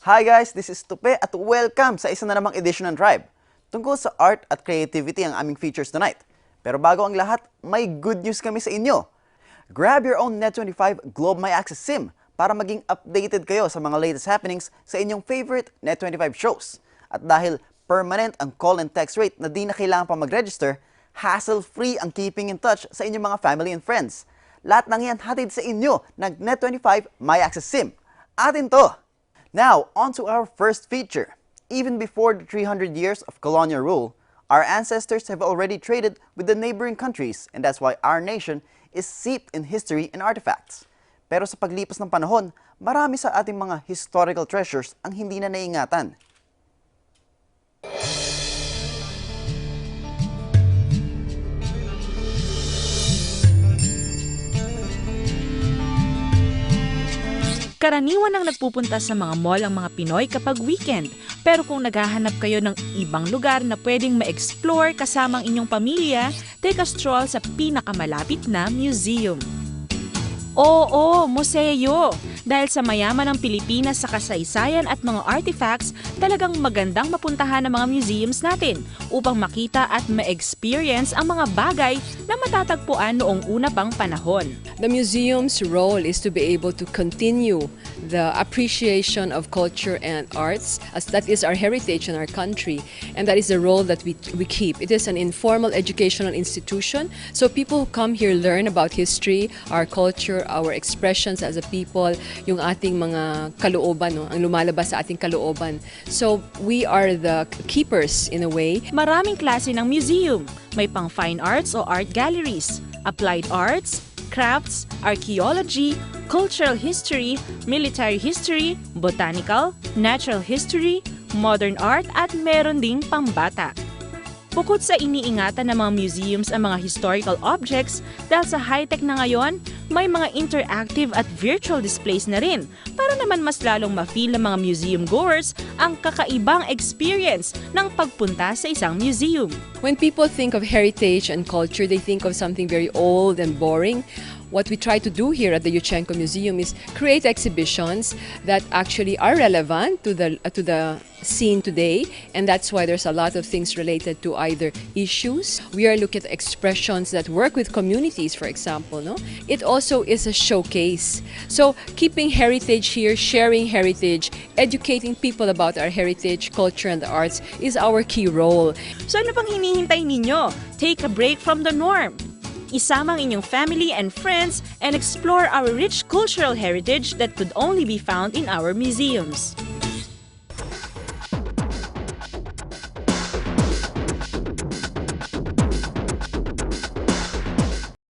Hi guys, this is Tupe at welcome sa isa na namang edition ng Tribe. Tungkol sa art at creativity ang aming features tonight. Pero bago ang lahat, may good news kami sa inyo. Grab your own Net25 Globe My Access SIM para maging updated kayo sa mga latest happenings sa inyong favorite Net25 shows. At dahil permanent ang call and text rate na di na kailangan pa mag-register, hassle-free ang keeping in touch sa inyong mga family and friends. Lahat ng yan hatid sa inyo ng Net25 My Access SIM. Atin to! Now, on to our first feature. Even before the 300 years of colonial rule, our ancestors have already traded with the neighboring countries, and that's why our nation is steeped in history and artifacts. Pero sa paglipas ng panahon, marami sa ating mga historical treasures ang hindi na naiingatan. Karaniwan ang nagpupunta sa mga mall ang mga Pinoy kapag weekend. Pero kung naghahanap kayo ng ibang lugar na pwedeng ma-explore kasama ang inyong pamilya, take a stroll sa pinakamalapit na museum. Oo, museo! Dahil sa mayaman ng Pilipinas sa kasaysayan at mga artifacts, talagang magandang mapuntahan ang mga museums natin upang makita at ma-experience ang mga bagay na matatagpuan noong una pang panahon. The museum's role is to be able to continue the appreciation of culture and arts, as that is our heritage in our country, and that is the role that we keep. It is an informal educational institution, so people who come here learn about history, our culture, our expressions as a people, yung ating mga kalooban, no? Ang lumalabas sa ating kalooban. So we are the keepers in a way. Maraming klase ng museum. May pang fine arts o art galleries, applied arts, crafts, archaeology, cultural history, military history, botanical, natural history, modern art at meron ding pambata. Bukod sa iniingatan ng mga museums ang mga historical objects, dahil sa high-tech na ngayon, may mga interactive at virtual displays na rin para naman mas lalong ma-feel ng mga museum goers ang kakaibang experience ng pagpunta sa isang museum. When people think of heritage and culture, they think of something very old and boring. What we try to do here at the Yushchenko Museum is create exhibitions that actually are relevant to the scene today, and that's why there's a lot of things related to either issues. We are looking at expressions that work with communities, for example. No? It also is a showcase. So keeping heritage here, sharing heritage, educating people about our heritage, culture, and the arts is our key role. So ano pang hinihintay ninyo? Take a break from the norm. Isama ang inyong family and friends and explore our rich cultural heritage that could only be found in our museums.